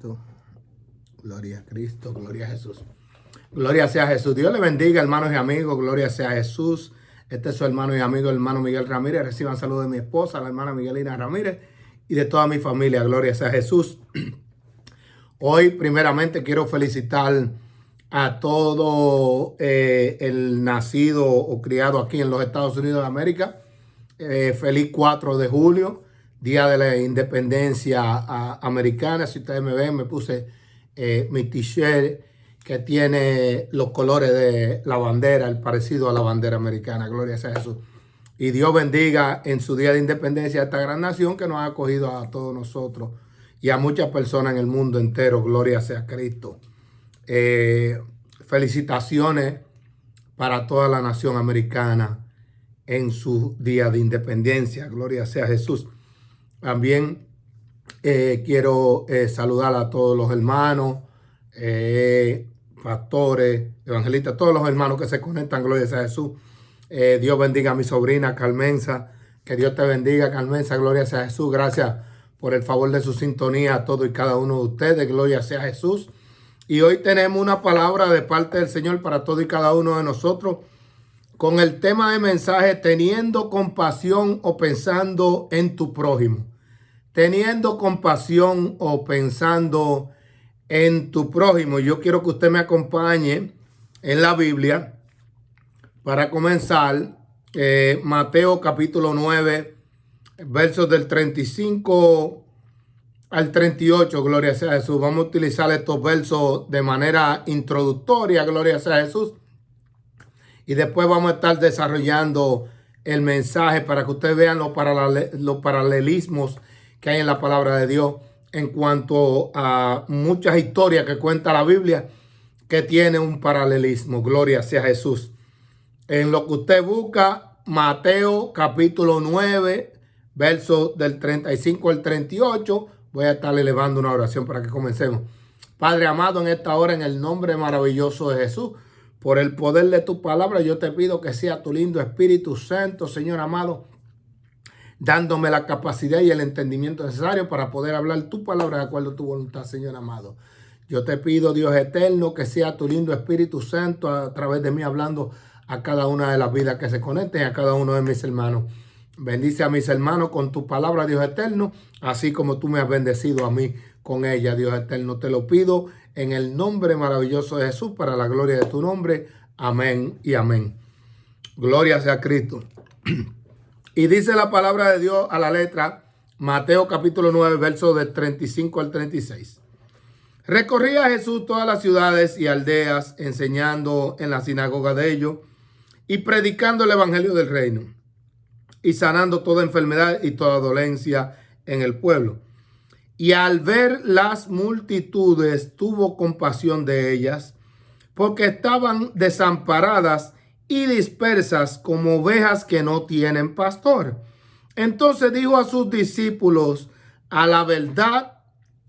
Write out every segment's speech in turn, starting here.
Cristo. Gloria a Cristo, gloria a Jesús. Gloria sea a Jesús. Dios le bendiga, hermanos y amigos. Gloria sea a Jesús. Este es su hermano y amigo, el hermano Miguel Ramírez. Reciban saludos de mi esposa, la hermana Miguelina Ramírez, y de toda mi familia. Gloria sea a Jesús. Hoy, primeramente, quiero felicitar a todo el nacido o criado aquí en los Estados Unidos de América. Feliz 4 de julio, Día de la Independencia Americana. Si ustedes me ven, me puse mi t-shirt que tiene los colores de la bandera, el parecido a la bandera americana. Gloria sea a Jesús. Y Dios bendiga en su Día de Independencia a esta gran nación que nos ha acogido a todos nosotros y a muchas personas en el mundo entero. Gloria sea a Cristo. Felicitaciones para toda la nación americana en su Día de Independencia. Gloria sea a Jesús. También quiero saludar a todos los hermanos, pastores, evangelistas, todos los hermanos que se conectan. Gloria sea a Jesús. Dios bendiga a mi sobrina Carmenza. Que Dios te bendiga, Carmenza. Gloria sea a Jesús. Gracias por el favor de su sintonía a todos y cada uno de ustedes. Gloria sea a Jesús. Y hoy tenemos una palabra de parte del Señor para todos y cada uno de nosotros con el tema de mensaje: teniendo compasión o pensando en tu prójimo. Teniendo compasión o pensando en tu prójimo. Yo quiero que usted me acompañe en la Biblia para comenzar. Mateo capítulo 9, versos del 35 al 38, gloria sea a Jesús. Vamos a utilizar estos versos de manera introductoria, gloria sea a Jesús. Y después vamos a estar desarrollando el mensaje para que ustedes vean los paralelismos que hay en la palabra de Dios en cuanto a muchas historias que cuenta la Biblia que tiene un paralelismo. Gloria sea a Jesús. En lo que usted busca, Mateo capítulo 9, versos del 35 al 38, voy a estar elevando una oración para que comencemos. Padre amado, en esta hora, en el nombre maravilloso de Jesús, por el poder de tu palabra, yo te pido que sea tu lindo Espíritu Santo, Señor amado, dándome la capacidad y el entendimiento necesario para poder hablar tu palabra de acuerdo a tu voluntad, Señor amado. Yo te pido, Dios eterno, que sea tu lindo Espíritu Santo a través de mí hablando a cada una de las vidas que se conecten, a cada uno de mis hermanos. Bendice a mis hermanos con tu palabra, Dios eterno, así como tú me has bendecido a mí con ella, Dios eterno. Te lo pido en el nombre maravilloso de Jesús, para la gloria de tu nombre. Amén y amén. Gloria sea a Cristo. Y dice la palabra de Dios a la letra, Mateo capítulo 9, versos del 35 al 36. Recorría Jesús todas las ciudades y aldeas, enseñando en la sinagoga de ellos y predicando el evangelio del reino, y sanando toda enfermedad y toda dolencia en el pueblo. Y al ver las multitudes, tuvo compasión de ellas, porque estaban desamparadas y dispersas como ovejas que no tienen pastor. Entonces dijo a sus discípulos: a la verdad,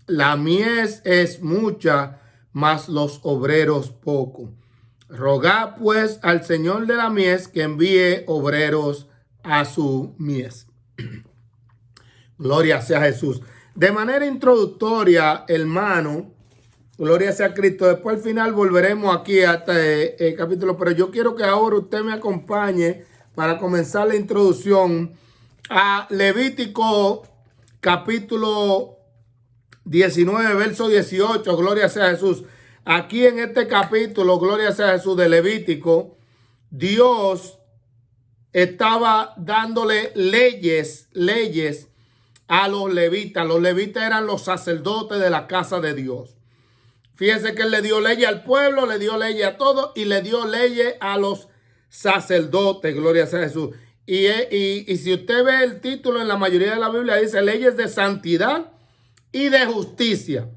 la mies es mucha, mas los obreros poco. Rogad pues al Señor de la mies que envíe obreros a su mies. Gloria sea a Jesús. De manera introductoria, hermano, gloria sea a Cristo. Después al final volveremos aquí a este capítulo, pero yo quiero que ahora usted me acompañe para comenzar la introducción a Levítico capítulo 19, verso 18. Gloria sea a Jesús. Aquí en este capítulo, gloria sea a Jesús, de Levítico, Dios estaba dándole leyes a los levitas. Los levitas eran los sacerdotes de la casa de Dios. Fíjense que él le dio leyes al pueblo, le dio leyes a todos y le dio leyes a los sacerdotes. Gloria sea a Jesús. Y si usted ve el título en la mayoría de la Biblia, dice leyes de santidad y de justicia.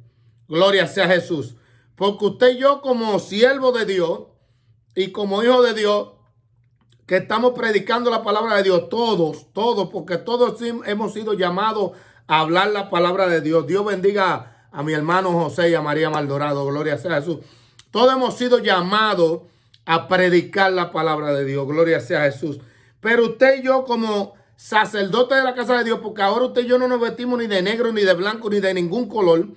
Gloria sea a Jesús. Porque usted y yo, como siervo de Dios y como hijo de Dios, que estamos predicando la palabra de Dios, todos, porque todos hemos sido llamados a hablar la palabra de Dios. Dios bendiga a mi hermano José y a María Maldonado, gloria sea a Jesús. Todos hemos sido llamados a predicar la palabra de Dios, gloria sea a Jesús. Pero usted y yo, como sacerdote de la casa de Dios, porque ahora usted y yo no nos vestimos ni de negro, ni de blanco, ni de ningún color,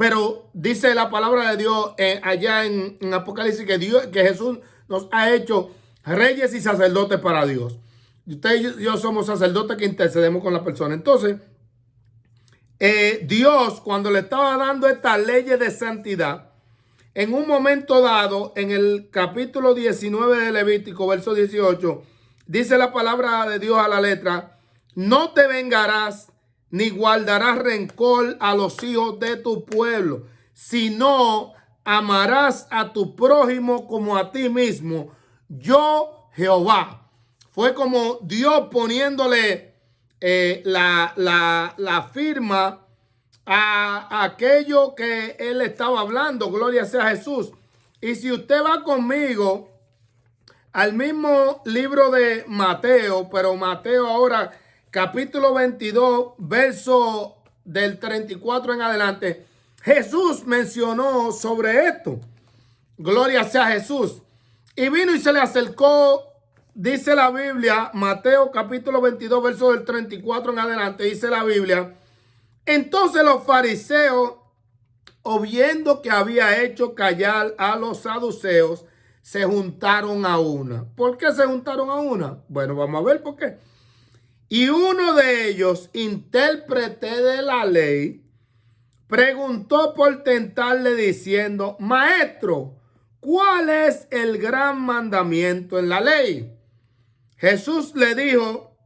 Pero dice la palabra de Dios allá en Apocalipsis que Jesús nos ha hecho reyes y sacerdotes para Dios. Usted y yo somos sacerdotes que intercedemos con la persona. Entonces, Dios, cuando le estaba dando estas leyes de santidad, en un momento dado, en el capítulo 19 de Levítico, verso 18, dice la palabra de Dios a la letra: no te vengarás ni guardarás rencor a los hijos de tu pueblo, sino amarás a tu prójimo como a ti mismo. Yo, Jehová. Fue como Dios poniéndole la firma a aquello que él estaba hablando. Gloria sea a Jesús. Y si usted va conmigo al mismo libro de Mateo, pero Mateo ahora capítulo 22, verso del 34 en adelante, Jesús mencionó sobre esto. Gloria sea a Jesús. Y vino y se le acercó, dice la Biblia, Mateo capítulo 22, verso del 34 en adelante, dice la Biblia: entonces los fariseos, oyendo que había hecho callar a los saduceos, se juntaron a una. ¿Por qué se juntaron a una? Bueno, vamos a ver por qué. Y uno de ellos, intérprete de la ley, preguntó por tentarle diciendo: maestro, ¿cuál es el gran mandamiento en la ley? Jesús le dijo: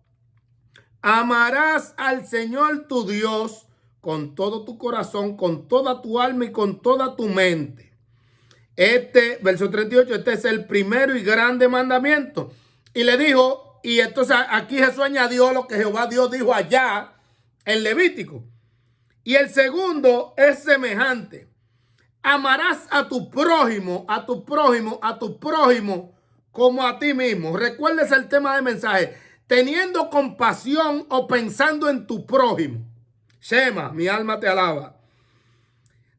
amarás al Señor tu Dios con todo tu corazón, con toda tu alma y con toda tu mente. Verso 38, este es el primero y grande mandamiento. Y le dijo, y entonces aquí Jesús añadió lo que Jehová Dios dijo allá en Levítico. Y el segundo es semejante: amarás a tu prójimo, a tu prójimo, a tu prójimo como a ti mismo. Recuerdes el tema del mensaje: teniendo compasión o pensando en tu prójimo. Shema, mi alma te alaba.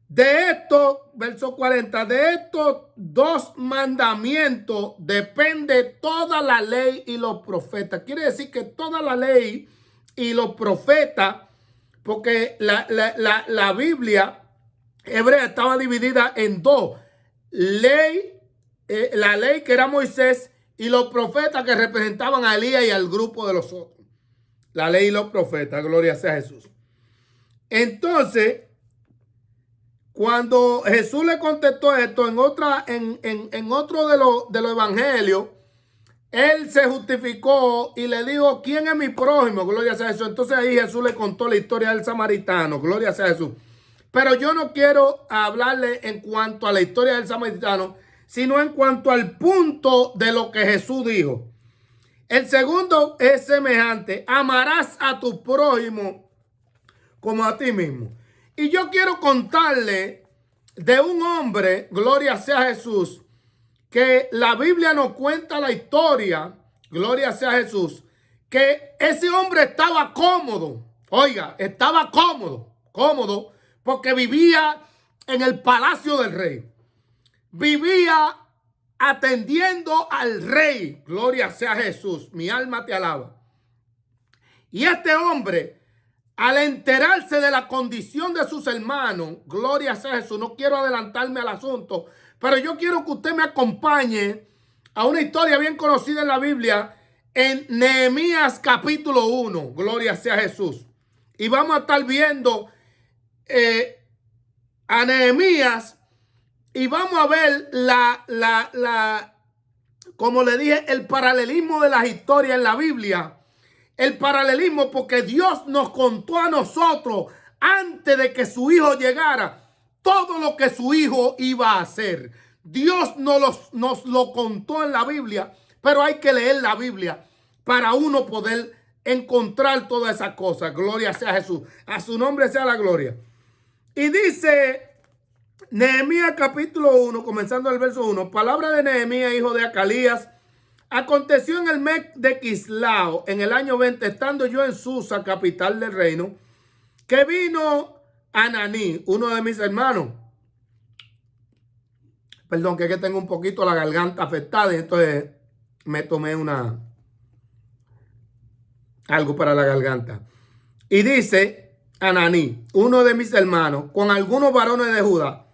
De esto, verso 40, de estos dos mandamientos depende toda la ley y los profetas. Quiere decir que toda la ley y los profetas, porque la Biblia hebrea estaba dividida en dos: la ley que era Moisés, y los profetas que representaban a Elías y al grupo de los otros. La ley y los profetas, gloria sea a Jesús. Entonces, cuando Jesús le contestó esto en otro de los evangelios, él se justificó y le dijo: ¿quién es mi prójimo? Gloria sea a Jesús. Entonces ahí Jesús le contó la historia del samaritano. Gloria sea a Jesús. Pero yo no quiero hablarle en cuanto a la historia del samaritano, sino en cuanto al punto de lo que Jesús dijo. El segundo es semejante: amarás a tu prójimo como a ti mismo. Y yo quiero contarle de un hombre, gloria sea a Jesús, que la Biblia nos cuenta la historia, gloria sea a Jesús, que ese hombre estaba cómodo. Oiga, estaba cómodo, porque vivía en el palacio del rey. Vivía atendiendo al rey. Gloria sea a Jesús. Mi alma te alaba. Y este hombre, al enterarse de la condición de sus hermanos, gloria sea a Jesús, no quiero adelantarme al asunto, pero yo quiero que usted me acompañe a una historia bien conocida en la Biblia, en Nehemías capítulo 1, gloria sea a Jesús. Y vamos a estar viendo a Nehemías, y vamos a ver como le dije, el paralelismo de las historias en la Biblia. El paralelismo, porque Dios nos contó a nosotros antes de que su hijo llegara todo lo que su hijo iba a hacer. Dios nos lo contó en la Biblia, pero hay que leer la Biblia para uno poder encontrar todas esas cosas. Gloria sea a Jesús. A su nombre sea la gloria. Y dice Nehemías capítulo 1, comenzando el verso 1, palabra de Nehemías, hijo de Acalías. Aconteció en el mes de Quislao, en el año 20, estando yo en Susa, capital del reino, que vino Ananí, uno de mis hermanos. Perdón, que es que tengo un poquito la garganta afectada y entonces me tomé algo para la garganta. Y dice, Ananí, uno de mis hermanos, con algunos varones de Judá,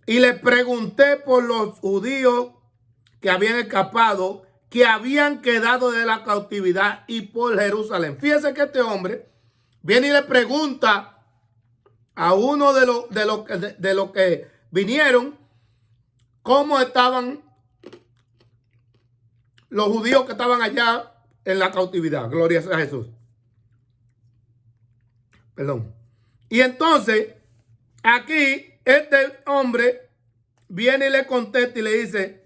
y le pregunté por los judíos que habían escapado, que habían quedado de la cautividad, y por Jerusalén. Fíjese que este hombre viene y le pregunta a uno de los que vinieron cómo estaban los judíos que estaban allá en la cautividad. Gloria a Jesús. Perdón. Y entonces, aquí, este hombre viene y le contesta y le dice: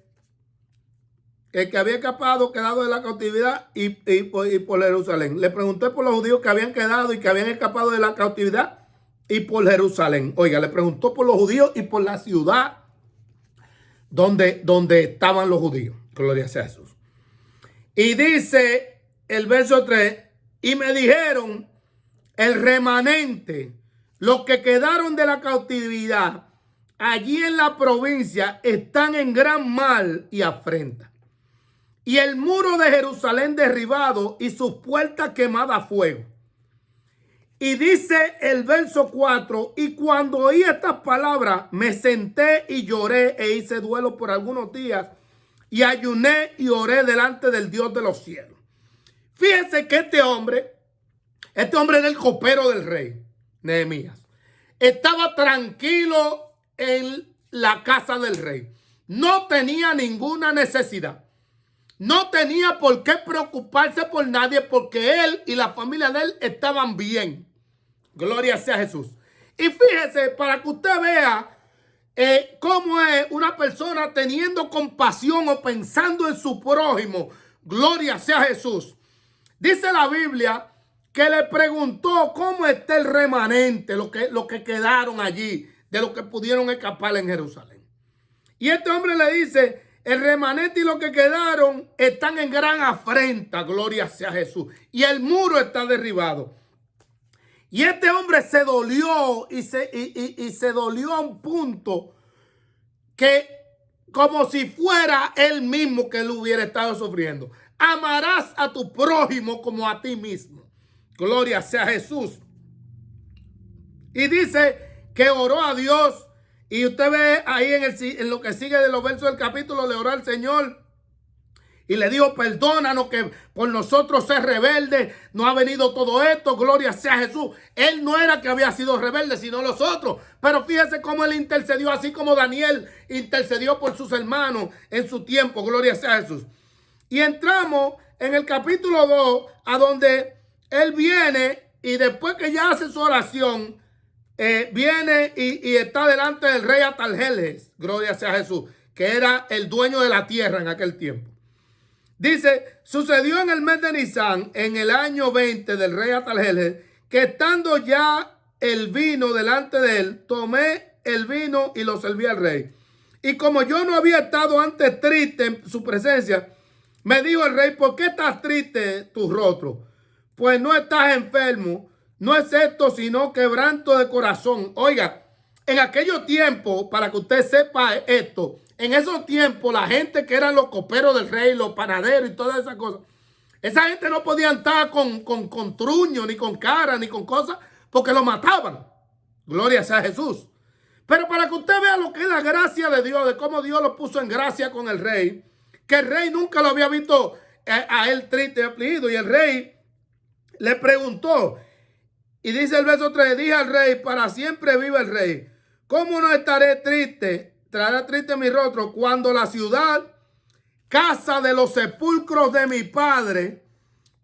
el que había escapado, quedado de la cautividad y por Jerusalén. Le pregunté por los judíos que habían quedado y que habían escapado de la cautividad y por Jerusalén. Oiga, le preguntó por los judíos y por la ciudad donde estaban los judíos. Gloria sea a Jesús. Y dice el verso 3, y me dijeron: el remanente, los que quedaron de la cautividad allí en la provincia, están en gran mal y afrenta. Y el muro de Jerusalén derribado y sus puertas quemadas a fuego. Y dice el verso 4, y cuando oí estas palabras, me senté y lloré e hice duelo por algunos días, y ayuné y oré delante del Dios de los cielos. Fíjense que este hombre era el copero del rey, Nehemías. Estaba tranquilo en la casa del rey. No tenía ninguna necesidad. No tenía por qué preocuparse por nadie, porque él y la familia de él estaban bien. Gloria sea a Jesús. Y fíjese, para que usted vea cómo es una persona teniendo compasión o pensando en su prójimo. Gloria sea a Jesús. Dice la Biblia que le preguntó cómo está el remanente, lo que quedaron allí, de lo que pudieron escapar en Jerusalén. Y este hombre le dice: el remanente y los que quedaron están en gran afrenta, gloria sea a Jesús. Y el muro está derribado. Y este hombre se dolió y se dolió a un punto que como si fuera él mismo que él hubiera estado sufriendo. Amarás a tu prójimo como a ti mismo. Gloria sea a Jesús. Y dice que oró a Dios. Y usted ve ahí en lo que sigue de los versos del capítulo, le oró al Señor. Y le dijo: perdónanos que por nosotros ser rebeldes no ha venido todo esto. Gloria sea a Jesús. Él no era que había sido rebelde, sino los otros. Pero fíjese cómo él intercedió, así como Daniel intercedió por sus hermanos en su tiempo. Gloria sea a Jesús. Y entramos en el capítulo 2, a donde él viene y después que ya hace su oración, viene y está delante del rey Atarjelés. Gloria sea a Jesús, que era el dueño de la tierra en aquel tiempo. Dice: sucedió en el mes de Nisán, en el año 20 del rey Atarjelés, que estando ya el vino delante de él, tomé el vino y lo serví al rey. Y como yo no había estado antes triste en su presencia, me dijo el rey: ¿por qué estás triste tu rostro? Pues no estás enfermo, no es esto sino quebranto de corazón. Oiga, en aquellos tiempos, para que usted sepa esto, en esos tiempos la gente que eran los coperos del rey, los panaderos y todas esas cosas, esa gente no podía estar con truño, ni con cara, ni con cosas, porque lo mataban. Gloria sea a Jesús. Pero para que usted vea lo que es la gracia de Dios, de cómo Dios lo puso en gracia con el rey, que el rey nunca lo había visto a él triste y afligido. Y el rey le preguntó, y dice el verso 3, dije al rey: para siempre vive el rey. ¿Cómo no estaré triste? Traerá triste mi rostro cuando la ciudad, casa de los sepulcros de mi padre,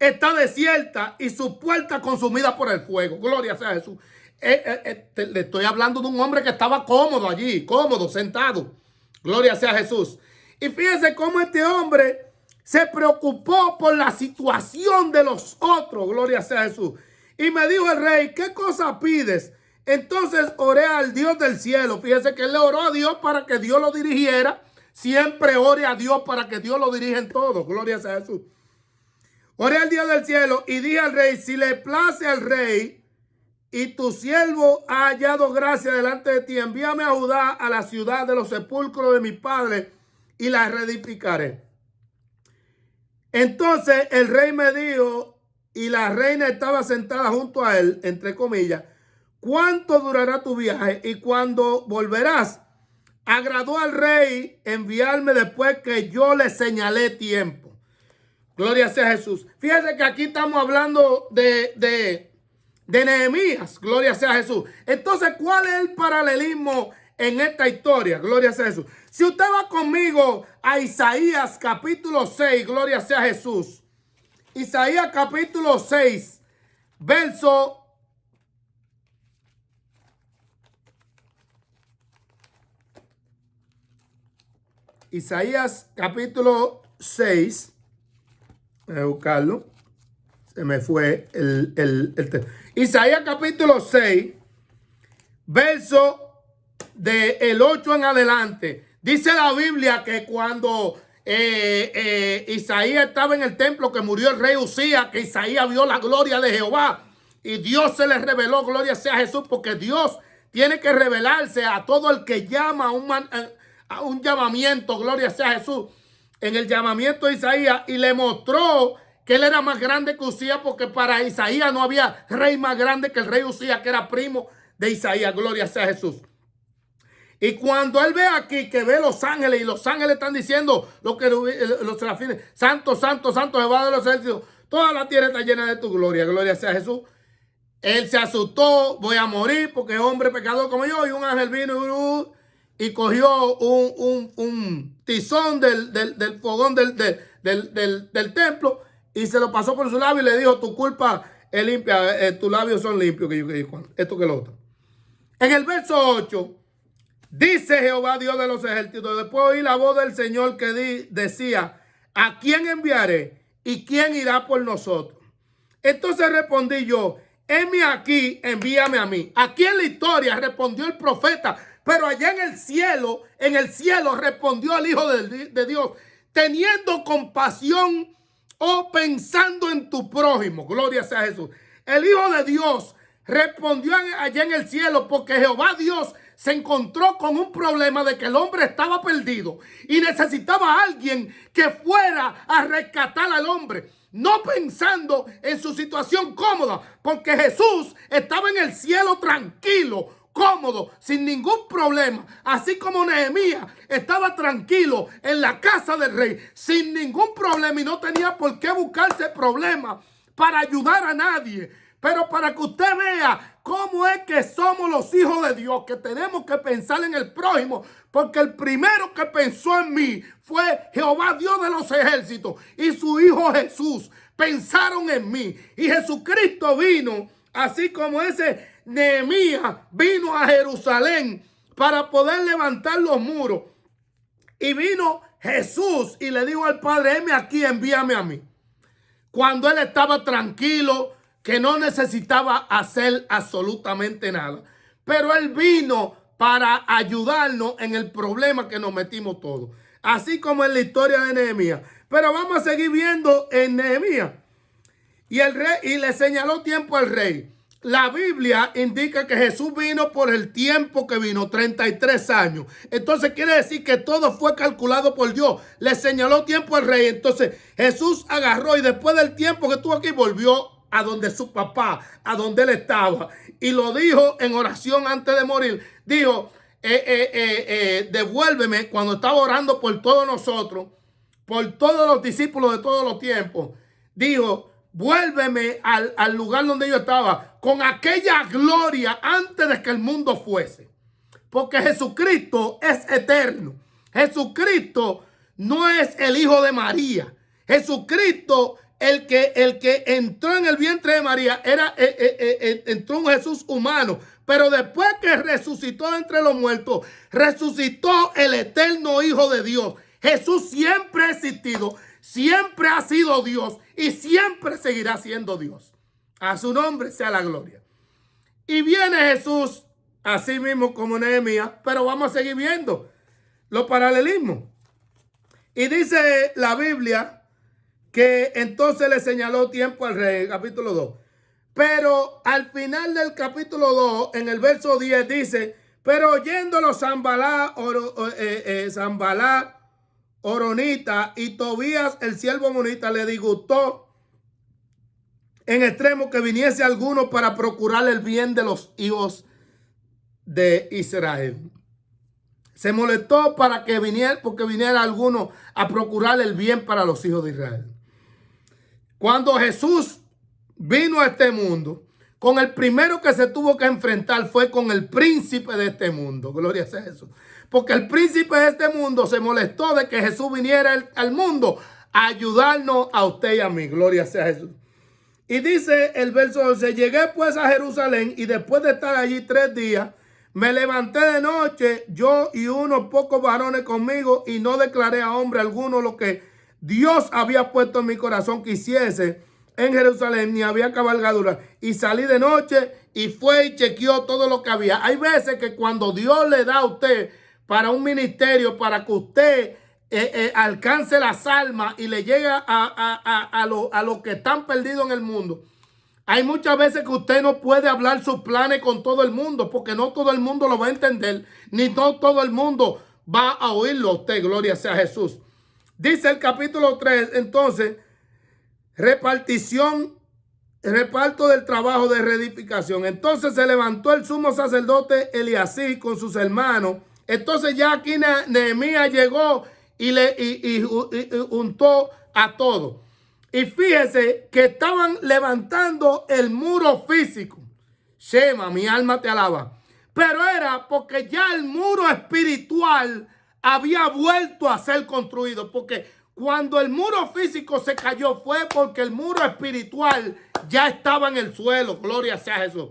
está desierta y sus puertas consumidas por el fuego. Gloria sea a Jesús. Le estoy hablando de un hombre que estaba cómodo allí, cómodo, sentado. Gloria sea a Jesús. Y fíjense cómo este hombre se preocupó por la situación de los otros. Gloria sea a Jesús. Y me dijo el rey: ¿qué cosa pides? Entonces oré al Dios del cielo. Fíjense que él le oró a Dios para que Dios lo dirigiera. Siempre ore a Dios para que Dios lo dirija en todo. Gloria sea a Jesús. Oré al Dios del cielo y dije al rey: si le place al rey y tu siervo ha hallado gracia delante de ti, envíame a Judá, a la ciudad de los sepulcros de mi padre, y la reedificaré. Entonces el rey me dijo, y la reina estaba sentada junto a él, entre comillas: ¿cuánto durará tu viaje? Y cuando volverás, agradó al rey enviarme después que yo le señalé tiempo. Gloria sea a Jesús. Fíjense que aquí estamos hablando de Nehemías. Gloria sea a Jesús. Entonces, ¿cuál es el paralelismo en esta historia? Gloria sea a Jesús. Si usted va conmigo a Isaías capítulo 6, gloria sea a Jesús. Isaías capítulo 6, verso... Isaías capítulo 6. Voy a buscarlo. Se me fue el Isaías capítulo 6, verso del 8 en adelante. Dice la Biblia que cuando Isaías estaba en el templo, que murió el rey Usías, que Isaías vio la gloria de Jehová y Dios se le reveló, gloria sea a Jesús, porque Dios tiene que revelarse a todo el que llama a un llamamiento, gloria sea a Jesús. En el llamamiento de Isaías, y le mostró que él era más grande que Usías, porque para Isaías no había rey más grande que el rey Usías, que era primo de Isaías, gloria sea a Jesús. Y cuando él ve aquí que ve los ángeles, y los ángeles están diciendo los serafines, santo, santo, santo, Jehová de los ejércitos, toda la tierra está llena de tu gloria, gloria sea a Jesús. Él se asustó, voy a morir porque es hombre pecador como yo. Y un ángel vino y cogió un tizón del fogón del templo y se lo pasó por su labio y le dijo: tu culpa es limpia, tus labios son limpios, esto que lo otro. En el verso 8 dice Jehová Dios de los ejércitos: después oí la voz del Señor que decía: ¿a quién enviaré y quién irá por nosotros? Entonces respondí yo: heme aquí, envíame a mí. Aquí en la historia respondió el profeta, pero allá en el cielo respondió el Hijo de Dios, teniendo compasión o pensando en tu prójimo. Gloria sea a Jesús. El Hijo de Dios respondió allá en el cielo porque Jehová Dios se encontró con un problema de que el hombre estaba perdido y necesitaba a alguien que fuera a rescatar al hombre. No pensando en su situación cómoda, porque Jesús estaba en el cielo tranquilo, cómodo, sin ningún problema. Así como Nehemías estaba tranquilo en la casa del rey, sin ningún problema, y no tenía por qué buscarse problemas para ayudar a nadie. Pero para que usted vea cómo es que somos los hijos de Dios, que tenemos que pensar en el prójimo, porque el primero que pensó en mí fue Jehová Dios de los ejércitos y su Hijo Jesús. Pensaron en mí, y Jesucristo vino, así como ese Nehemías vino a Jerusalén para poder levantar los muros. Y vino Jesús y le dijo al Padre: heme aquí, envíame a mí. Cuando él estaba tranquilo, que no necesitaba hacer absolutamente nada. Pero él vino para ayudarnos en el problema que nos metimos todos. Así como en la historia de Nehemías. Pero vamos a seguir viendo en Nehemías. Y el rey, y le señaló tiempo al rey. La Biblia indica que Jesús vino por el tiempo que vino, 33 años. Entonces quiere decir que todo fue calculado por Dios. Le señaló tiempo al rey. Entonces Jesús agarró y después del tiempo que estuvo aquí volvió a donde su papá, a donde él estaba. Y lo dijo en oración antes de morir. Dijo: devuélveme, cuando estaba orando por todos nosotros, por todos los discípulos de todos los tiempos. Dijo: vuélveme al lugar donde yo estaba, con aquella gloria antes de que el mundo fuese. Porque Jesucristo es eterno. Jesucristo no es el hijo de María. Jesucristo, el que entró en el vientre de María, entró un Jesús humano. Pero después que resucitó entre los muertos, resucitó el eterno Hijo de Dios. Jesús siempre ha existido, siempre ha sido Dios y siempre seguirá siendo Dios. A su nombre sea la gloria. Y viene Jesús, así mismo como Nehemías, pero vamos a seguir viendo los paralelismos. Y dice la Biblia que entonces le señaló tiempo al rey, capítulo 2. Pero al final del capítulo 2, en el verso 10 dice: pero oyéndolo Sanballat, Horonita y Tobías el siervo amonita le disgustó en extremo que viniese alguno para procurar el bien de los hijos de Israel. Se molestó porque viniera alguno a procurar el bien para los hijos de Israel. Cuando Jesús vino a este mundo, con el primero que se tuvo que enfrentar fue con el príncipe de este mundo. Gloria sea a Jesús. Porque el príncipe de este mundo se molestó de que Jesús viniera al mundo a ayudarnos a usted y a mí. Gloria sea a Jesús. Y dice el verso 11, llegué pues a Jerusalén y después de estar allí 3 días, me levanté de noche, yo y unos pocos varones conmigo, y no declaré a hombre alguno lo que Dios había puesto en mi corazón que hiciese en Jerusalén, ni había cabalgadura. Y salí de noche y fue y chequeó todo lo que había. Hay veces que cuando Dios le da a usted para un ministerio, para que usted alcance las almas y le llegue a los que están perdidos en el mundo, hay muchas veces que usted no puede hablar sus planes con todo el mundo, porque no todo el mundo lo va a entender, ni no todo el mundo va a oírlo a usted. Gloria sea a Jesús. Dice el capítulo 3, entonces, reparto del trabajo de reedificación. Entonces se levantó el sumo sacerdote Eliasib con sus hermanos. Entonces ya aquí Nehemías llegó y juntó a todos. Y fíjese que estaban levantando el muro físico. Shema, mi alma te alaba. Pero era porque ya el muro espiritual había vuelto a ser construido. Porque cuando el muro físico se cayó fue porque el muro espiritual ya estaba en el suelo. Gloria sea a Jesús.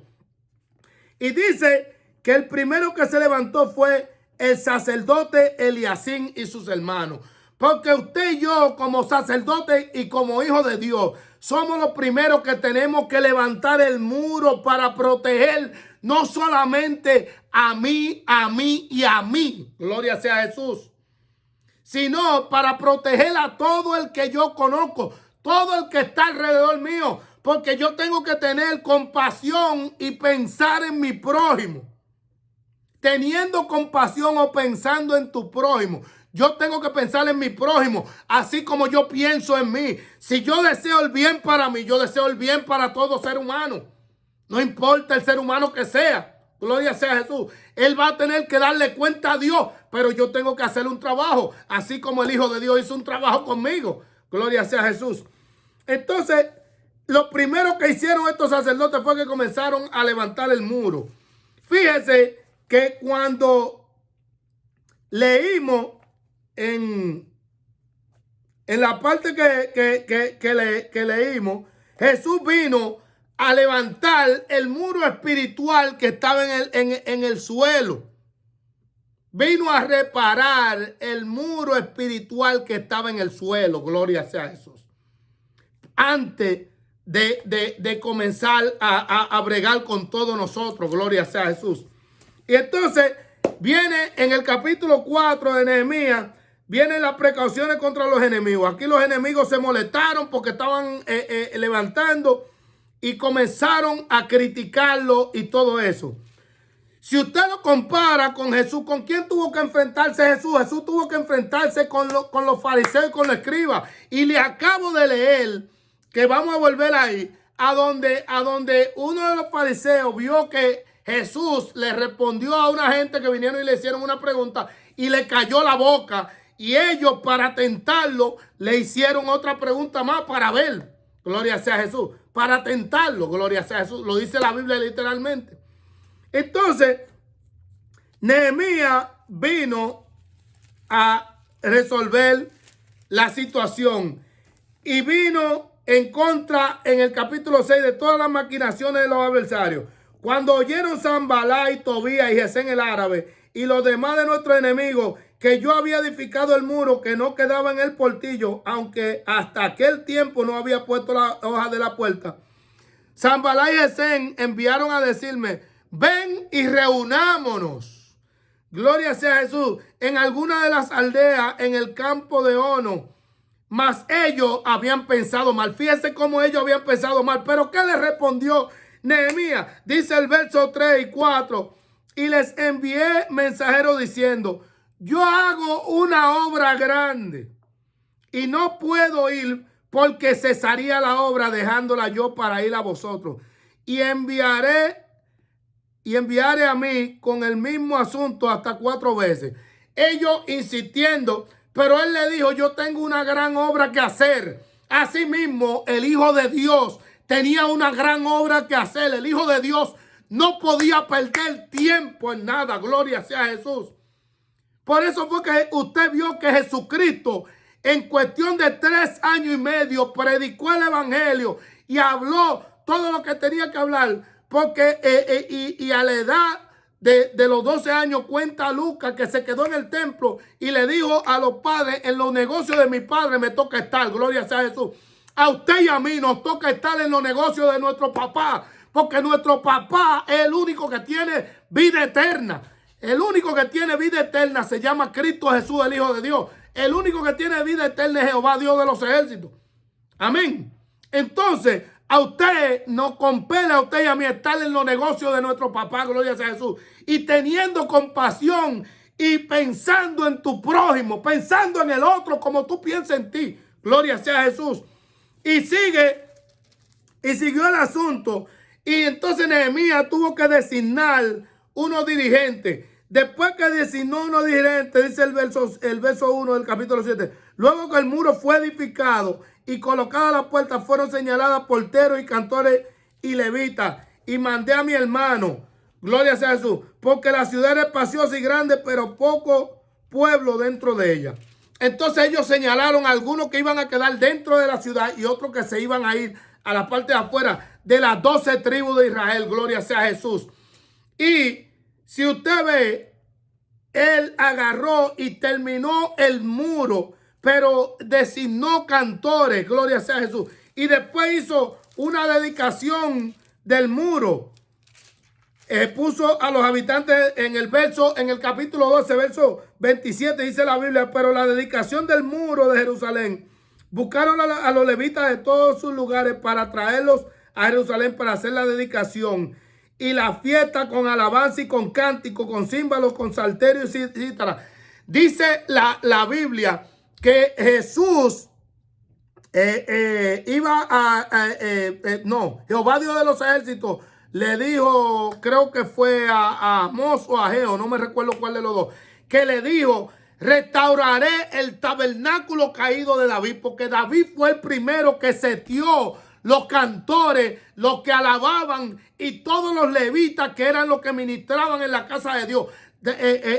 Y dice que el primero que se levantó fue el sacerdote Eliasib y sus hermanos. Porque usted y yo, como sacerdote y como hijo de Dios, somos los primeros que tenemos que levantar el muro para proteger no solamente a mí y a mí, gloria sea a Jesús, sino para proteger a todo el que yo conozco, todo el que está alrededor mío, porque yo tengo que tener compasión y pensar en mi prójimo. Teniendo compasión o pensando en tu prójimo, yo tengo que pensar en mi prójimo, así como yo pienso en mí. Si yo deseo el bien para mí, yo deseo el bien para todo ser humano. No importa el ser humano que sea. Gloria sea a Jesús. Él va a tener que darle cuenta a Dios, pero yo tengo que hacer un trabajo, así como el Hijo de Dios hizo un trabajo conmigo. Gloria sea a Jesús. Entonces, lo primero que hicieron estos sacerdotes fue que comenzaron a levantar el muro. Fíjese que cuando leímos en la parte que leímos, Jesús vino a levantar el muro espiritual que estaba en el suelo. Vino a reparar el muro espiritual que estaba en el suelo. Gloria sea a Jesús. Antes de comenzar a bregar con todos nosotros. Gloria sea a Jesús. Y entonces viene en el capítulo 4 de Nehemías, vienen las precauciones contra los enemigos. Aquí los enemigos se molestaron porque estaban levantando y comenzaron a criticarlo y todo eso. Si usted lo compara con Jesús, ¿con quién tuvo que enfrentarse Jesús? Jesús tuvo que enfrentarse con los fariseos y con los escribas. Y le acabo de leer, que vamos a volver ahí, a donde uno de los fariseos vio que Jesús le respondió a una gente que vinieron y le hicieron una pregunta y le cayó la boca. Y ellos, para tentarlo, le hicieron otra pregunta más para ver. Gloria sea a Jesús. Para tentarlo, gloria sea a Jesús. Lo dice la Biblia literalmente. Entonces, Nehemías vino a resolver la situación y vino en contra, en el capítulo 6, de todas las maquinaciones de los adversarios. Cuando oyeron Sanballat y Tobías y Gesem el árabe y los demás de nuestros enemigos que yo había edificado el muro que no quedaba en el portillo, aunque hasta aquel tiempo no había puesto la hoja de la puerta, Sanballat y Gesem enviaron a decirme: ven y reunámonos, gloria sea a Jesús, en alguna de las aldeas en el campo de Ono. Mas ellos habían pensado mal. Fíjense cómo ellos habían pensado mal. Pero ¿qué les respondió Nehemías? Dice el verso 3 y 4. Y les envié mensajeros diciendo: yo hago una obra grande y no puedo ir porque cesaría la obra dejándola yo para ir a vosotros. Y enviaré a mí con el mismo asunto hasta 4 veces. Ellos insistiendo, pero él le dijo, yo tengo una gran obra que hacer. Asimismo, el Hijo de Dios tenía una gran obra que hacer. El Hijo de Dios no podía perder tiempo en nada. Gloria sea a Jesús. Por eso fue que usted vio que Jesucristo en cuestión de 3 años y medio predicó el evangelio y habló todo lo que tenía que hablar. Porque y a la edad de los 12 años cuenta Lucas que se quedó en el templo y le dijo a los padres, en los negocios de mi padre me toca estar. Gloria sea a Jesús. A usted y a mí nos toca estar en los negocios de nuestro papá, porque nuestro papá es el único que tiene vida eterna. El único que tiene vida eterna se llama Cristo Jesús, el Hijo de Dios. El único que tiene vida eterna es Jehová, Dios de los ejércitos. Amén. Entonces, a usted nos compele, a usted y a mí, estar en los negocios de nuestro papá, gloria sea a Jesús. Y teniendo compasión y pensando en tu prójimo, pensando en el otro como tú piensas en ti. Gloria sea a Jesús. Y siguió el asunto. Y entonces Nehemías tuvo que designar unos dirigentes. Después que designó unos dirigentes, dice el verso 1 del capítulo 7. Luego que el muro fue edificado y colocada las puertas, fueron señaladas porteros y cantores y levitas. Y mandé a mi hermano, gloria sea a Jesús, porque la ciudad era espaciosa y grande, pero poco pueblo dentro de ella. Entonces ellos señalaron a algunos que iban a quedar dentro de la ciudad y otros que se iban a ir a la parte de afuera de las 12 tribus de Israel. Gloria sea a Jesús. Y si usted ve, él agarró y terminó el muro, pero designó cantores. Gloria sea a Jesús. Y después hizo una dedicación del muro. Puso a los habitantes en el capítulo 12, verso 27, dice la Biblia, pero la dedicación del muro de Jerusalén, buscaron a los levitas de todos sus lugares para traerlos a Jerusalén para hacer la dedicación y la fiesta con alabanza y con cántico, con címbalos, con salterios y cítara. Dice la Biblia que Jesús Jehová Dios de los ejércitos le dijo, creo que fue a Amós o a Ageo, no me recuerdo cuál de los dos, que le dijo, restauraré el tabernáculo caído de David, porque David fue el primero que setió los cantores, los que alababan y todos los levitas que eran los que ministraban en la casa de Dios.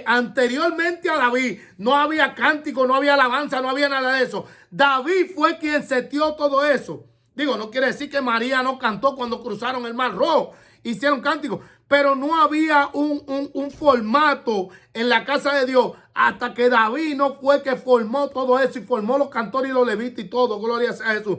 Anteriormente a David no había cántico, no había alabanza, no había nada de eso. David fue quien setió todo eso. Digo, no quiere decir que María no cantó cuando cruzaron el Mar Rojo, hicieron cánticos, pero no había un formato en la casa de Dios hasta que David no fue que formó todo eso y formó los cantores y los levitas y todo. Gloria sea a Jesús.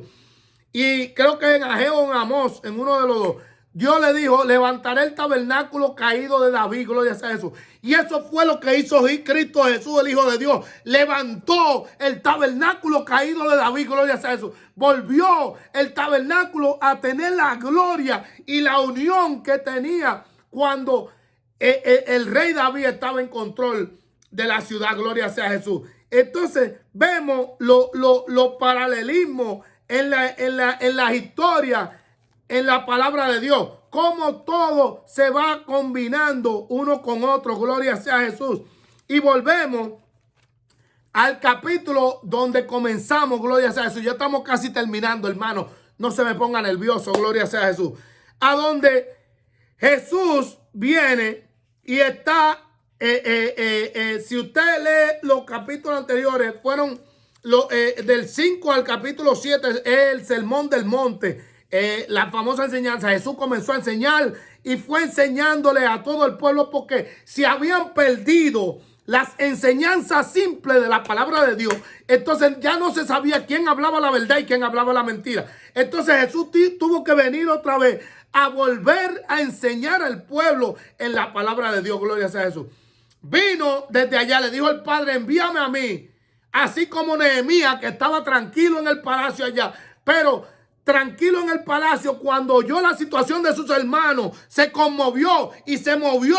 Y creo que en Ageo o en Amós, en uno de los dos, Dios le dijo, levantaré el tabernáculo caído de David, gloria sea a Jesús. Y eso fue lo que hizo Cristo Jesús, el Hijo de Dios. Levantó el tabernáculo caído de David, gloria sea a Jesús. Volvió el tabernáculo a tener la gloria y la unión que tenía cuando el rey David estaba en control de la ciudad, gloria sea a Jesús. Entonces vemos los paralelismos en la historia, en la palabra de Dios, cómo todo se va combinando uno con otro, gloria sea a Jesús. Y volvemos al capítulo donde comenzamos, gloria sea a Jesús. Ya estamos casi terminando, hermano, no se me ponga nervioso, gloria sea a Jesús. A donde Jesús viene y está, si usted lee los capítulos anteriores, fueron del 5 al capítulo 7, es el sermón del monte. La famosa enseñanza. Jesús comenzó a enseñar y fue enseñándole a todo el pueblo porque se habían perdido las enseñanzas simples de la palabra de Dios. Entonces ya no se sabía quién hablaba la verdad y quién hablaba la mentira. Entonces Jesús tuvo que venir otra vez a volver a enseñar al pueblo en la palabra de Dios. Gloria sea a Jesús. Vino desde allá, le dijo al Padre, envíame a mí. Así como Nehemías, que estaba tranquilo en el palacio allá, pero tranquilo en el palacio, cuando oyó la situación de sus hermanos, se conmovió y se movió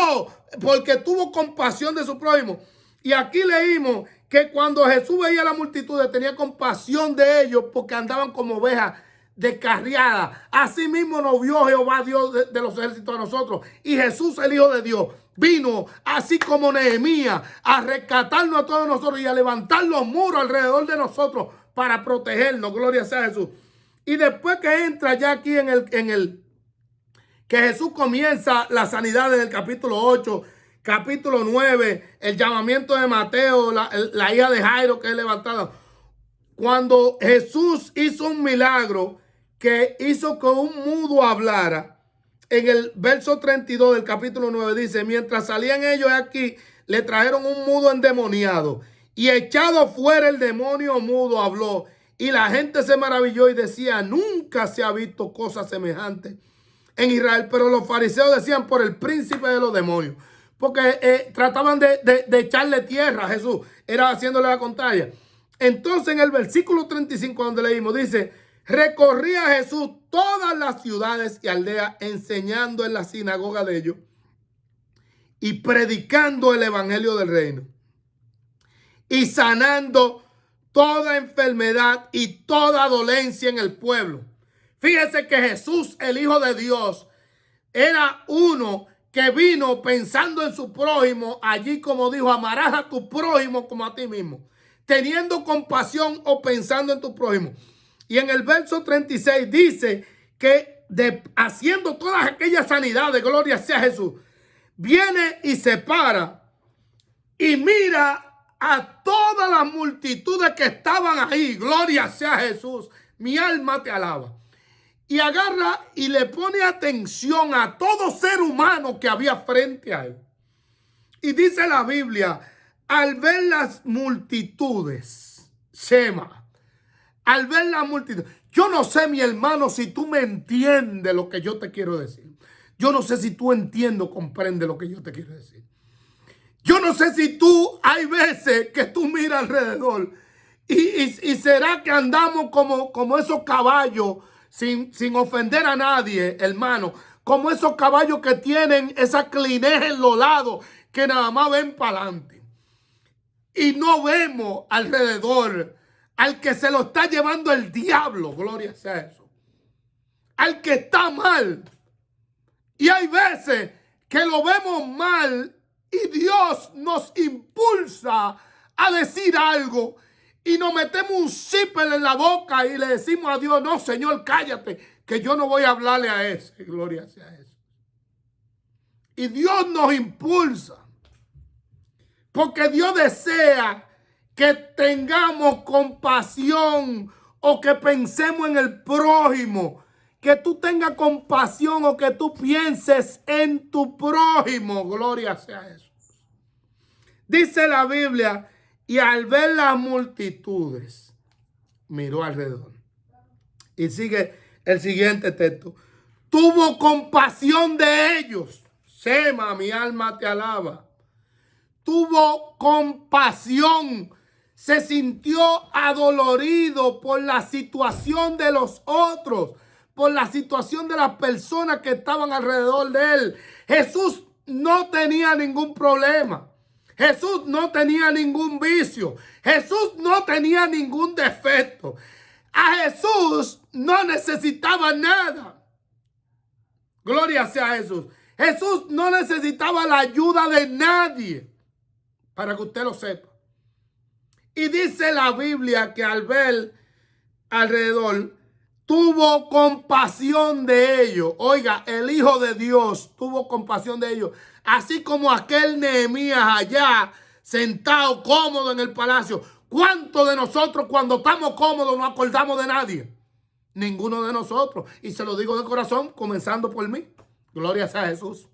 porque tuvo compasión de su prójimo. Y aquí leímos que cuando Jesús veía a la multitud tenía compasión de ellos porque andaban como ovejas descarriadas. Así mismo nos vio Jehová Dios de los ejércitos a nosotros. Y Jesús, el Hijo de Dios, vino así como Nehemías a rescatarnos a todos nosotros y a levantar los muros alrededor de nosotros para protegernos. Gloria sea a Jesús. Y después que entra ya aquí en el que Jesús comienza la sanidad en el capítulo 8, capítulo 9, el llamamiento de Mateo, la hija de Jairo que es levantada. Cuando Jesús hizo un milagro que hizo que un mudo hablara, en el verso 32 del capítulo 9 dice, mientras salían ellos aquí, le trajeron un mudo endemoniado y echado fuera el demonio mudo habló. Y la gente se maravilló y decía, nunca se ha visto cosa semejante en Israel. Pero los fariseos decían, por el príncipe de los demonios. Porque trataban de echarle tierra a Jesús. Era haciéndole la contraria. Entonces en el versículo 35 donde leímos dice, recorría Jesús todas las ciudades y aldeas enseñando en la sinagoga de ellos y predicando el evangelio del reino y sanando toda enfermedad y toda dolencia en el pueblo. Fíjese que Jesús, el Hijo de Dios, era uno que vino pensando en su prójimo, allí como dijo, amarás a tu prójimo como a ti mismo, teniendo compasión o pensando en tu prójimo. Y en el verso 36 dice que haciendo todas aquellas sanidades, gloria sea Jesús, viene y se para y mira a todas las multitudes que estaban ahí, gloria sea Jesús, mi alma te alaba. Y agarra y le pone atención a todo ser humano que había frente a él. Y dice la Biblia, al ver las multitudes, Shema, al ver las multitudes, yo no sé, mi hermano, si tú me entiendes lo que yo te quiero decir. Yo no sé si tú entiendes o comprendes lo que yo te quiero decir. Yo no sé si tú, hay veces que tú miras alrededor y será que andamos como esos caballos sin ofender a nadie, hermano, como esos caballos que tienen esa clineja en los lados que nada más ven para adelante. Y no vemos alrededor al que se lo está llevando el diablo, gloria sea eso, al que está mal. Y hay veces que lo vemos mal y Dios nos impulsa a decir algo y nos metemos un zipper en la boca y le decimos a Dios, no, Señor, cállate, que yo no voy a hablarle a ese. Gloria sea eso. Y Dios nos impulsa porque Dios desea que tengamos compasión o que pensemos en el prójimo. Que tú tengas compasión o que tú pienses en tu prójimo. Gloria sea eso. Dice la Biblia, y al ver las multitudes, miró alrededor. Y sigue el siguiente texto. Tuvo compasión de ellos. Shema, mi alma te alaba. Tuvo compasión. Se sintió adolorido por la situación de los otros, por la situación de las personas que estaban alrededor de él. Jesús no tenía ningún problema. Jesús no tenía ningún vicio. Jesús no tenía ningún defecto. A Jesús no necesitaba nada. Gloria sea a Jesús. Jesús no necesitaba la ayuda de nadie. Para que usted lo sepa. Y dice la Biblia que al ver alrededor, tuvo compasión de ellos. Oiga, el Hijo de Dios tuvo compasión de ellos. Así como aquel Nehemías allá, sentado cómodo en el palacio. ¿Cuántos de nosotros cuando estamos cómodos no acordamos de nadie? Ninguno de nosotros. Y se lo digo de corazón, comenzando por mí. Gloria sea a Jesús.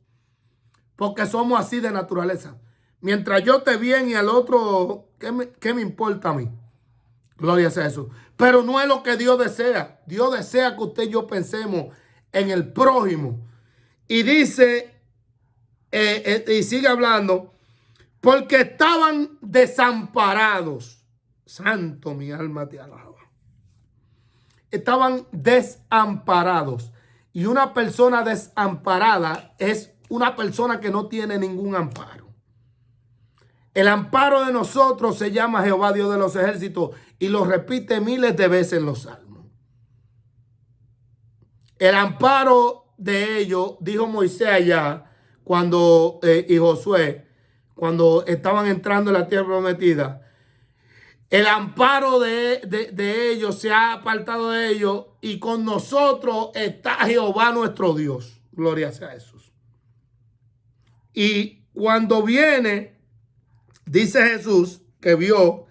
Porque somos así de naturaleza. Mientras yo esté bien y al otro, ¿qué me importa a mí? Gloria sea a Jesús. Pero no es lo que Dios desea. Dios desea que usted y yo pensemos en el prójimo. Y dice, y sigue hablando, porque estaban desamparados. Santo, mi alma te alaba. Estaban desamparados. Y una persona desamparada es una persona que no tiene ningún amparo. El amparo de nosotros se llama Jehová Dios de los ejércitos y lo repite miles de veces en los salmos. El amparo de ellos, dijo Moisés allá cuando, y Josué, cuando estaban entrando en la tierra prometida. El amparo de ellos se ha apartado de ellos y con nosotros está Jehová nuestro Dios. Gloria sea a Jesús. Y cuando viene, dice Jesús que vio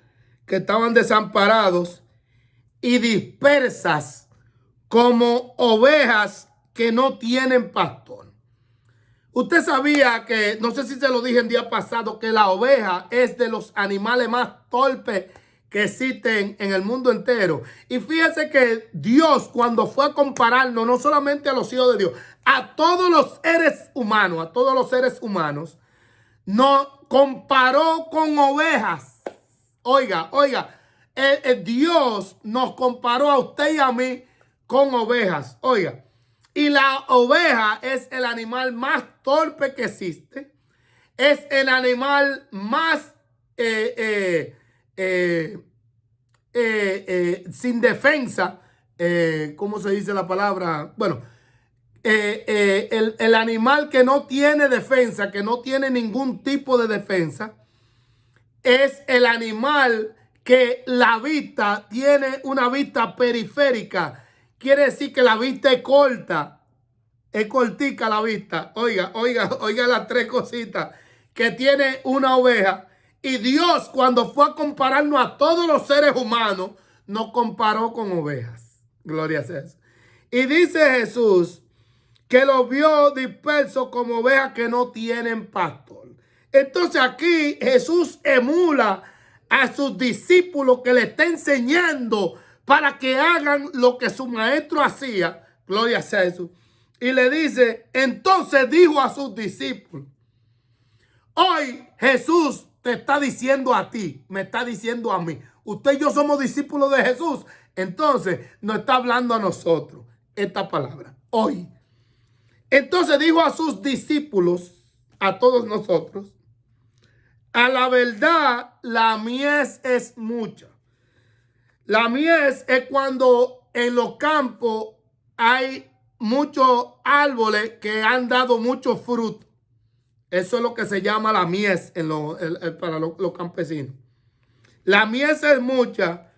que estaban desamparados y dispersas como ovejas que no tienen pastor. Usted sabía que, no sé si se lo dije el día pasado, que la oveja es de los animales más torpes que existen en el mundo entero. Y fíjese que Dios, cuando fue a compararnos, no solamente a los hijos de Dios, a todos los seres humanos, nos comparó con ovejas. Oiga, Dios nos comparó a usted y a mí con ovejas. Oiga, y la oveja es el animal más torpe que existe. Es el animal más sin defensa. ¿Cómo se dice la palabra? Bueno, el animal que no tiene defensa, que no tiene ningún tipo de defensa, es el animal que la vista tiene una vista periférica. Quiere decir que la vista es corta, es cortica la vista. Oiga las tres cositas que tiene una oveja. Y Dios, cuando fue a compararnos a todos los seres humanos, nos comparó con ovejas. Gloria a Dios. Y dice Jesús que los vio dispersos como ovejas que no tienen pastor. Entonces aquí Jesús emula a sus discípulos que le está enseñando para que hagan lo que su maestro hacía. Gloria sea a Jesús. Y le dice, entonces dijo a sus discípulos, hoy Jesús te está diciendo a ti, me está diciendo a mí. Usted y yo somos discípulos de Jesús. Entonces nos está hablando a nosotros esta palabra. Hoy. Entonces dijo a sus discípulos, a todos nosotros, a la verdad la mies es mucha. La mies es cuando en los campos hay muchos árboles que han dado mucho fruto. Eso es lo que se llama la mies para los campesinos. La mies es mucha,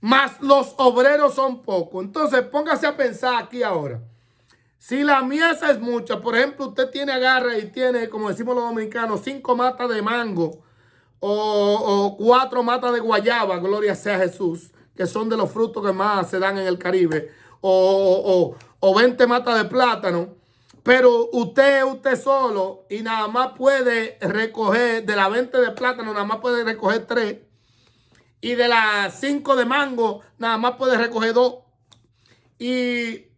mas los obreros son pocos. Entonces póngase a pensar aquí ahora. Si la mies es mucha, por ejemplo, usted agarra y tiene, como decimos los dominicanos, 5 matas de mango o 4 matas de guayaba, gloria sea a Jesús, que son de los frutos que más se dan en el Caribe, o 20 matas de plátano, pero usted solo y nada más puede recoger, de las 20 de plátano nada más puede recoger 3, y de las 5 de mango nada más puede recoger 2, y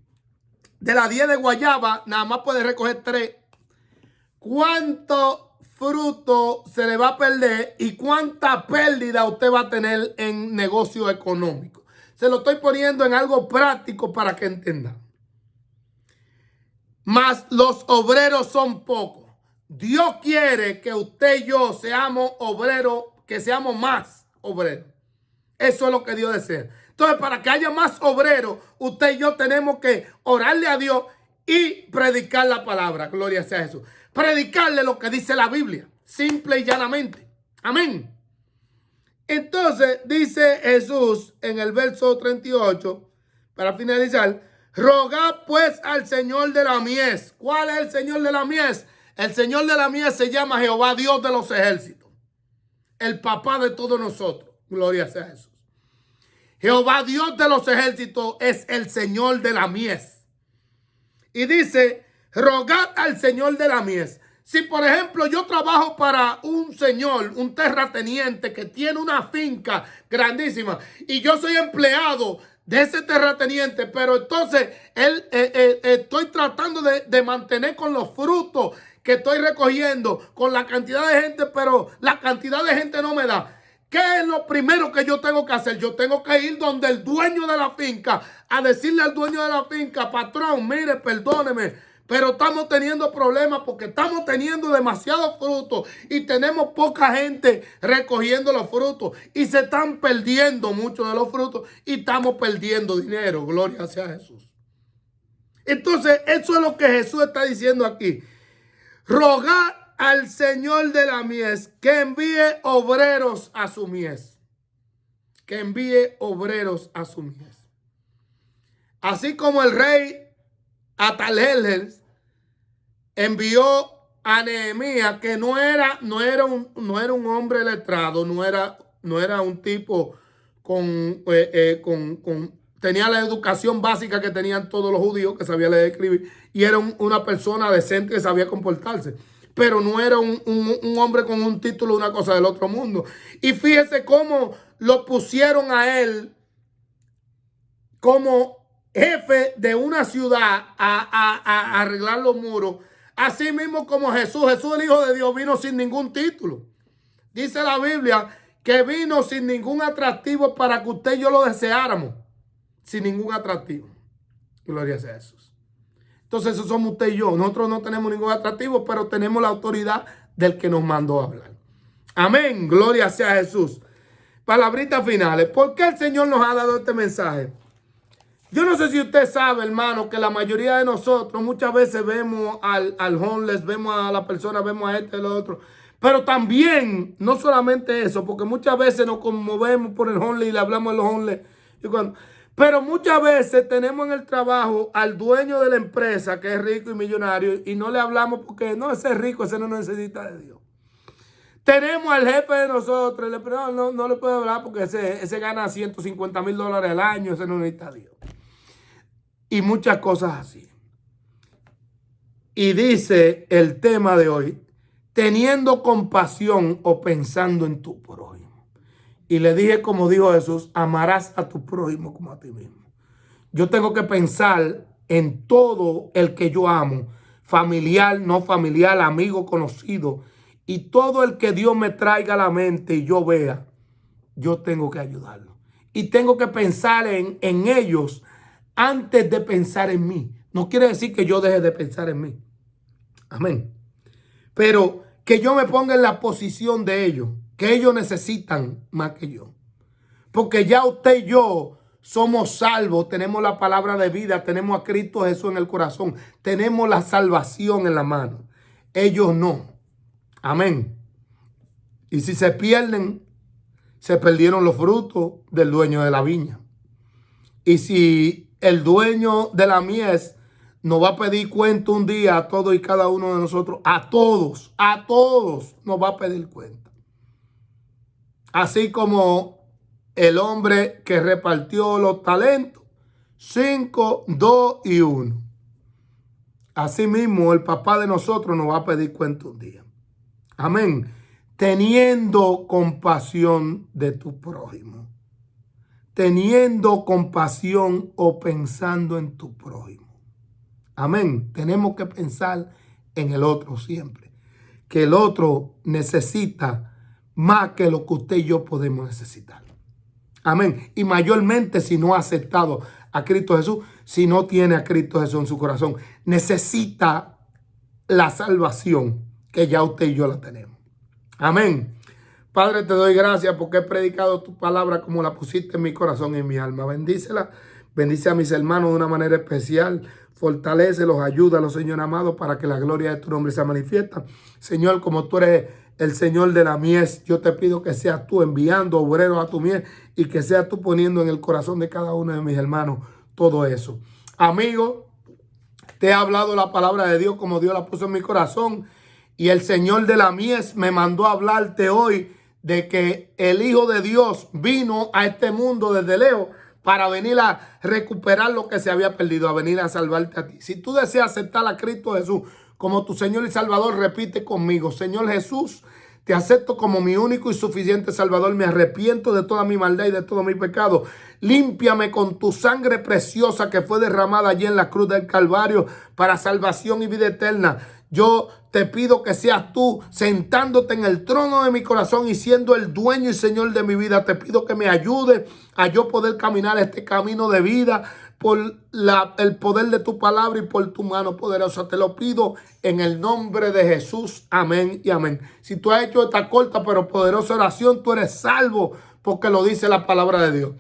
de las 10 de guayaba nada más puede recoger 3. ¿Cuánto fruto se le va a perder y cuánta pérdida usted va a tener en negocio económico? Se lo estoy poniendo en algo práctico para que entiendan. Mas los obreros son pocos. Dios quiere que usted y yo seamos obreros, que seamos más obreros. Eso es lo que Dios desea. Entonces, para que haya más obreros, usted y yo tenemos que orarle a Dios y predicar la palabra. Gloria sea a Jesús. Predicarle lo que dice la Biblia, simple y llanamente. Amén. Entonces, dice Jesús en el verso 38, para finalizar, rogad pues al Señor de la mies. ¿Cuál es el Señor de la mies? El Señor de la mies se llama Jehová Dios de los ejércitos. El papá de todos nosotros. Gloria sea a Jesús. Jehová Dios de los ejércitos es el Señor de la mies. Y dice, rogad al Señor de la mies. Si por ejemplo yo trabajo para un señor, un terrateniente que tiene una finca grandísima y yo soy empleado de ese terrateniente, pero entonces estoy tratando de mantener con los frutos que estoy recogiendo, con la cantidad de gente, pero la cantidad de gente no me da. ¿Qué es lo primero que yo tengo que hacer? Yo tengo que ir donde el dueño de la finca a decirle al dueño de la finca, patrón, mire, perdóneme, Pero estamos teniendo problemas porque estamos teniendo demasiados frutos y tenemos poca gente recogiendo los frutos. Y se están perdiendo muchos de los frutos y estamos perdiendo dinero. Gloria sea a Jesús. Entonces, eso es lo que Jesús está diciendo aquí. Rogad al Señor de la mies que envíe obreros a su mies. Que envíe obreros a su mies. Así como el rey Atalhelel envió a Nehemías, que no era un hombre letrado, no era un tipo tenía la educación básica que tenían todos los judíos, que sabía leer y escribir, y era una persona decente que sabía comportarse. Pero no era un hombre con un título, una cosa del otro mundo. Y fíjese cómo lo pusieron a él como jefe de una ciudad a arreglar los muros. Así mismo como Jesús, el Hijo de Dios, vino sin ningún título. Dice la Biblia que vino sin ningún atractivo para que usted y yo lo deseáramos. Sin ningún atractivo. Gloria sea a Jesús. Entonces eso somos usted y yo. Nosotros no tenemos ningún atractivo, pero tenemos la autoridad del que nos mandó a hablar. Amén. Gloria sea a Jesús. Palabritas finales. ¿Por qué el Señor nos ha dado este mensaje? Yo no sé si usted sabe, hermano, que la mayoría de nosotros muchas veces vemos al homeless, vemos a la persona, vemos a este y lo otro. Pero también, no solamente eso, porque muchas veces nos conmovemos por el homeless y le hablamos de los homeless. Pero muchas veces tenemos en el trabajo al dueño de la empresa que es rico y millonario y no le hablamos porque no, ese es rico, ese no necesita de Dios. Tenemos al jefe de nosotros, no le puedo hablar porque ese gana $150,000 al año, ese no necesita de Dios. Y muchas cosas así. Y dice el tema de hoy, teniendo compasión o pensando en tu prójimo. Y le dije, como dijo Jesús, amarás a tu prójimo como a ti mismo. Yo tengo que pensar en todo el que yo amo, familiar, no familiar, amigo, conocido, y todo el que Dios me traiga a la mente y yo vea, yo tengo que ayudarlo. Y tengo que pensar en ellos antes de pensar en mí. No quiere decir que yo deje de pensar en mí. Amén. Pero que yo me ponga en la posición de ellos, que ellos necesitan más que yo. Porque ya usted y yo somos salvos, tenemos la palabra de vida, tenemos a Cristo Jesús en el corazón, tenemos la salvación en la mano. Ellos no. Amén. Y si se pierden, se perdieron los frutos del dueño de la viña. Y si el dueño de la mies nos va a pedir cuenta un día a todos y cada uno de nosotros, a todos nos va a pedir cuenta. Así como el hombre que repartió los talentos, 5, 2 y 1. Así mismo el papá de nosotros nos va a pedir cuenta un día. Amén. Teniendo compasión de tu prójimo. Teniendo compasión o pensando en tu prójimo. Amén. Tenemos que pensar en el otro siempre. Que el otro necesita más que lo que usted y yo podemos necesitar. Amén. Y mayormente si no ha aceptado a Cristo Jesús, si no tiene a Cristo Jesús en su corazón, necesita la salvación que ya usted y yo la tenemos. Amén. Padre, te doy gracias porque he predicado tu palabra como la pusiste en mi corazón y en mi alma. Bendícela, bendice a mis hermanos de una manera especial. Fortalécelos, ayúdalos, Señor amado, para que la gloria de tu nombre se manifiesta. Señor, como tú eres el Señor de la mies, yo te pido que seas tú enviando obreros a tu mies y que seas tú poniendo en el corazón de cada uno de mis hermanos todo eso. Amigo, te he hablado la palabra de Dios como Dios la puso en mi corazón y el Señor de la mies me mandó a hablarte hoy de que el Hijo de Dios vino a este mundo desde lejos para venir a recuperar lo que se había perdido, a venir a salvarte a ti. Si tú deseas aceptar a Cristo Jesús como tu Señor y Salvador, repite conmigo: Señor Jesús, te acepto como mi único y suficiente Salvador. Me arrepiento de toda mi maldad y de todo mi pecado. Límpiame con tu sangre preciosa que fue derramada allí en la cruz del Calvario para salvación y vida eterna. Yo te pido que seas tú sentándote en el trono de mi corazón y siendo el dueño y Señor de mi vida. Te pido que me ayude a yo poder caminar este camino de vida por el poder de tu palabra y por tu mano poderosa. Te lo pido en el nombre de Jesús. Amén y amén. Si tú has hecho esta corta pero poderosa oración, tú eres salvo porque lo dice la palabra de Dios.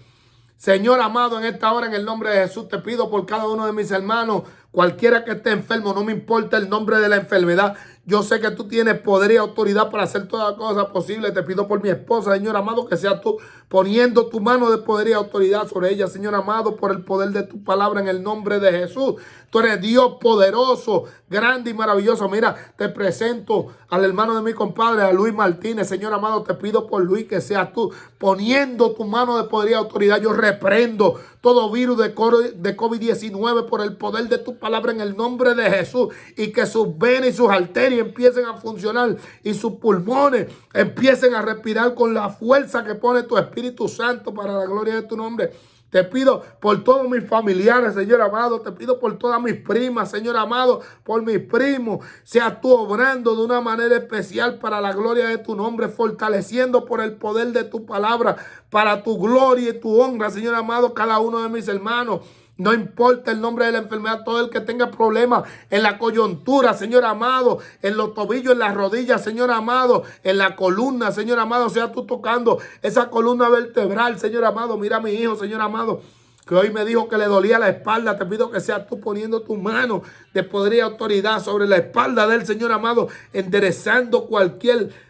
Señor amado, en esta hora, en el nombre de Jesús, te pido por cada uno de mis hermanos, cualquiera que esté enfermo, no me importa el nombre de la enfermedad. Yo sé que tú tienes poder y autoridad para hacer todas las cosas posibles. Te pido por mi esposa, Señor amado, que seas tú poniendo tu mano de poder y autoridad sobre ella, Señor amado, por el poder de tu palabra en el nombre de Jesús. Tú eres Dios poderoso, grande y maravilloso. Mira, te presento al hermano de mi compadre, a Luis Martínez. Señor amado, te pido por Luis que seas tú poniendo tu mano de poder y autoridad. Yo reprendo todo virus de COVID-19 por el poder de tu palabra en el nombre de Jesús, y que sus venas y sus arterias empiecen a funcionar y sus pulmones empiecen a respirar con la fuerza que pone tu Espíritu Santo para la gloria de tu nombre. Te pido por todos mis familiares, Señor amado. Te pido por todas mis primas, Señor amado, por mis primos. Seas tú obrando de una manera especial para la gloria de tu nombre, fortaleciendo por el poder de tu palabra, para tu gloria y tu honra, Señor amado, cada uno de mis hermanos. No importa el nombre de la enfermedad, todo el que tenga problemas en la coyuntura, Señor amado, en los tobillos, en las rodillas, Señor amado, en la columna, Señor amado, sea tú tocando esa columna vertebral, Señor amado. Mira a mi hijo, Señor amado, que hoy me dijo que le dolía la espalda. Te pido que seas tú poniendo tu mano de poder y autoridad sobre la espalda del Señor amado, enderezando cualquier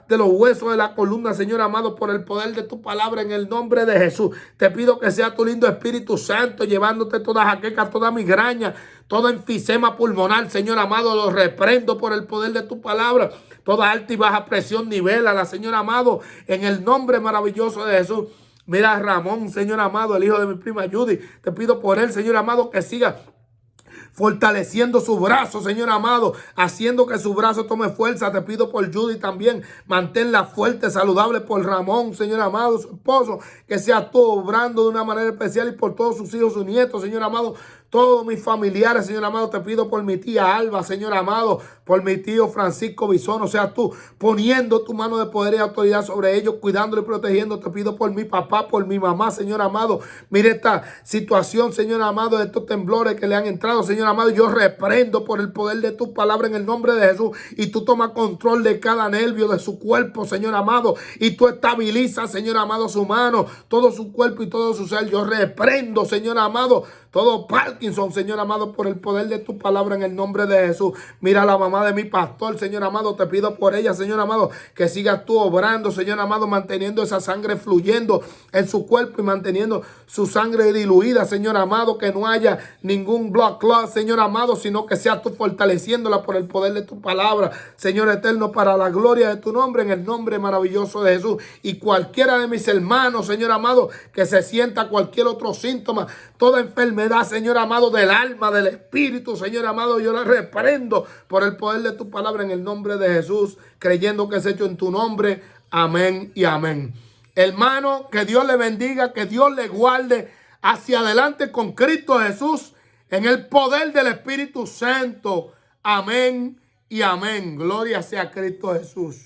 de los huesos de la columna, Señor amado, por el poder de tu palabra en el nombre de Jesús. Te pido que sea tu lindo Espíritu Santo llevándote toda jaqueca, toda migraña, todo enfisema pulmonar, Señor amado, lo reprendo por el poder de tu palabra. Toda alta y baja presión, nivélala, Señor amado, en el nombre maravilloso de Jesús. Mira a Ramón, Señor amado, el hijo de mi prima Judy. Te pido por él, Señor amado, que siga fortaleciendo su brazo, Señor amado, haciendo que su brazo tome fuerza. Te pido por Judy también, manténla fuerte, saludable. Por Ramón, Señor amado, su esposo, que sea todo obrando de una manera especial, y por todos sus hijos, sus nietos, Señor amado, todos mis familiares, Señor amado. Te pido por mi tía Alba, Señor amado, por mi tío Francisco Bisono, sea tú poniendo tu mano de poder y autoridad sobre ellos, cuidándolo y protegiendo. Te pido por mi papá, por mi mamá, Señor amado. Mire esta situación, Señor amado, de estos temblores que le han entrado, Señor amado. Yo reprendo por el poder de tu palabra en el nombre de Jesús, y tú tomas control de cada nervio de su cuerpo, Señor amado, y tú estabilizas, Señor amado, su mano, todo su cuerpo y todo su ser. Yo reprendo, Señor amado, todo Parkinson, Señor amado, por el poder de tu palabra en el nombre de Jesús. Mira a la mamá de mi pastor, Señor amado, te pido por ella, Señor amado, que sigas tú obrando, Señor amado, manteniendo esa sangre fluyendo en su cuerpo y manteniendo su sangre diluida, Señor amado, que no haya ningún blood clot, Señor amado, sino que seas tú fortaleciéndola por el poder de tu palabra, Señor eterno, para la gloria de tu nombre, en el nombre maravilloso de Jesús. Y cualquiera de mis hermanos, Señor amado, que se sienta cualquier otro síntoma, toda enfermedad, Señor amado, del alma, del espíritu, Señor amado, yo la reprendo por el poder de tu palabra en el nombre de Jesús, creyendo que es hecho en tu nombre. Amén y amén. Hermano, que Dios le bendiga, que Dios le guarde hacia adelante con Cristo Jesús, en el poder del Espíritu Santo. Amén y amén. Gloria sea a Cristo Jesús.